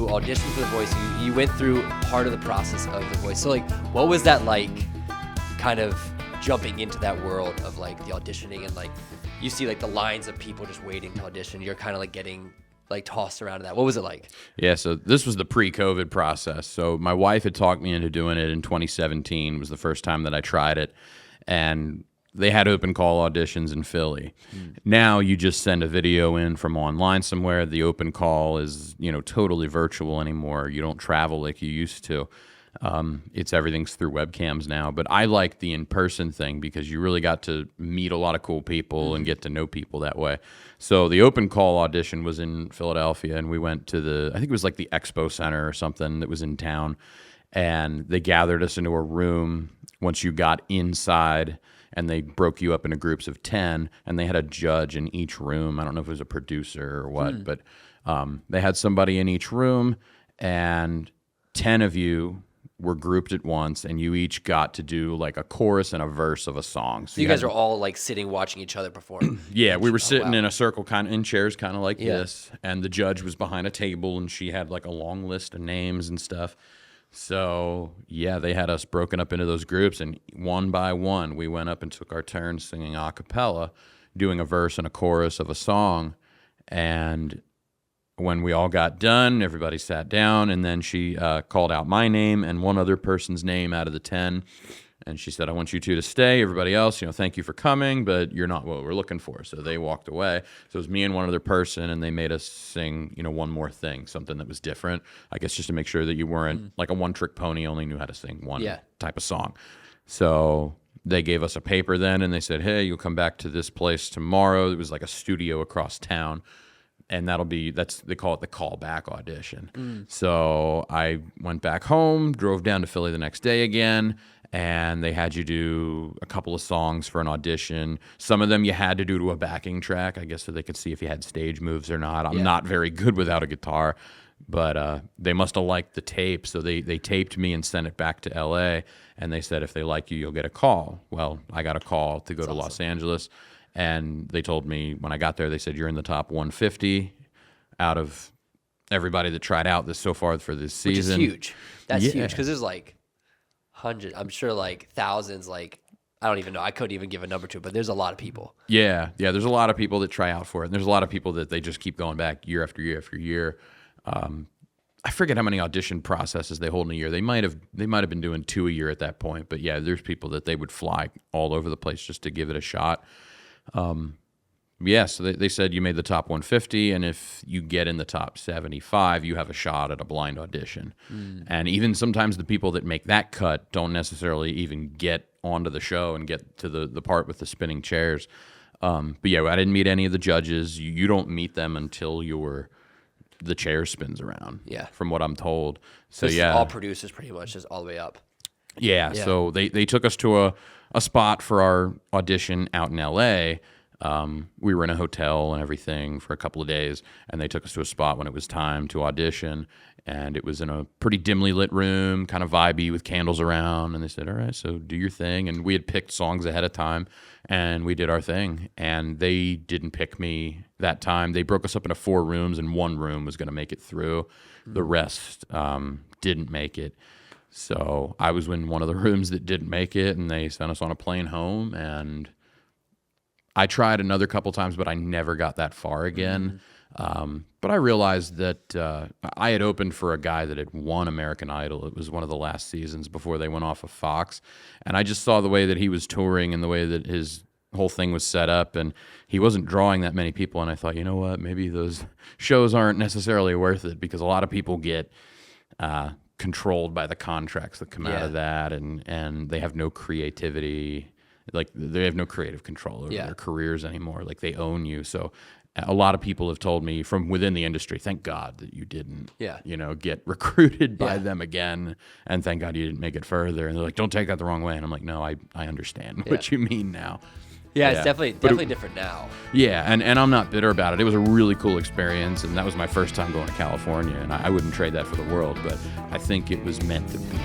you auditioned for The Voice. You went through part of the process of The Voice. So, like, what was that like, kind of jumping into that world of, like, the auditioning and, like, you see, like, the lines of people just waiting to audition. You're kind of, like, getting, like, tossed around to that. What was it like? Yeah, so this was the pre-COVID process. So my wife had talked me into doing it in 2017 was the first time that I tried it. And they had open call auditions in Philly. Now you just send a video in from online somewhere. The open call is, totally virtual anymore. You don't travel like you used to. Everything's through webcams now. But I like the in-person thing because you really got to meet a lot of cool people and get to know people that way. So the open call audition was in Philadelphia, and we went to I think it was like the Expo Center or something that was in town. And they gathered us into a room once you got inside, and they broke you up into groups of 10, and they had a judge in each room. I don't know if it was a producer or what, but they had somebody in each room, and 10 of you were grouped at once, and you each got to do like a chorus and a verse of a song. So you guys are all like sitting watching each other perform? Yeah, we were sitting in a circle, kind of in chairs, kind of like this, and the judge was behind a table, and she had like a long list of names and stuff. So, yeah, they had us broken up into those groups, and one by one, we went up and took our turns singing a cappella, doing a verse and a chorus of a song. And when we all got done, everybody sat down, and then she called out my name and one other person's name out of the 10. And she said, I want you two to stay. Everybody else, thank you for coming, but you're not what we're looking for. So they walked away. So it was me and one other person, and they made us sing, one more thing, something that was different. I guess just to make sure that you weren't like a one-trick pony, only knew how to sing one type of song. So they gave us a paper then, and they said, hey, you'll come back to this place tomorrow. It was like a studio across town. And they call it the callback audition. So I went back home, drove down to Philly the next day again, and they had you do a couple of songs for an audition. Some of them you had to do to a backing track, I guess, so they could see if you had stage moves or not. I'm not very good without a guitar, but they must have liked the tape, so they taped me and sent it back to L.A., and they said, if they like you, you'll get a call. Well, I got a call to go to Los Angeles. And they told me when I got there, they said, you're in the top 150 out of everybody that tried out so far for this season. Which is huge. That's huge, because there's like hundreds, I'm sure like thousands, like I don't even know. I couldn't even give a number to it, but there's a lot of people. Yeah, there's a lot of people that try out for it. And there's a lot of people that they just keep going back year after year after year. I forget how many audition processes they hold in a year. They might have been doing 2 a year at that point. But yeah, there's people that they would fly all over the place just to give it a shot. So they said you made the top 150, and if you get in the top 75, you have a shot at a blind audition. And even sometimes the people that make that cut don't necessarily even get onto the show and get to the part with the spinning chairs. But yeah, I didn't meet any of the judges. You don't meet them until the chair spins around. Yeah, from what I'm told. So yeah, all producers pretty much, just all the way up. Yeah. So they took us to a spot for our audition out in L.A. We were in a hotel and everything for a couple of days, and they took us to a spot when it was time to audition, and it was in a pretty dimly lit room, kind of vibey with candles around, and they said, all right, so do your thing. And we had picked songs ahead of time, and we did our thing, and they didn't pick me that time. They broke us up into 4 rooms, and 1 room was going to make it through. The rest didn't make it. So I was in one of the rooms that didn't make it, and they sent us on a plane home, and I tried another couple times, but I never got that far again. But I realized that I had opened for a guy that had won American Idol. It was one of the last seasons before they went off of Fox, and I just saw the way that he was touring and the way that his whole thing was set up, and he wasn't drawing that many people, and I thought, you know what, maybe those shows aren't necessarily worth it, because a lot of people get controlled by the contracts that come out of that, and they have no creativity. Like, they have no creative control over their careers anymore. Like, they own you. So a lot of people have told me from within the industry, thank God that you didn't, get recruited by them again, and thank God you didn't make it further. And they're like, don't take that the wrong way. And I'm like, no, I understand what you mean now. Yeah, it's definitely different now. Yeah, and I'm not bitter about it. It was a really cool experience, and that was my first time going to California, and I wouldn't trade that for the world, but I think it was meant to be.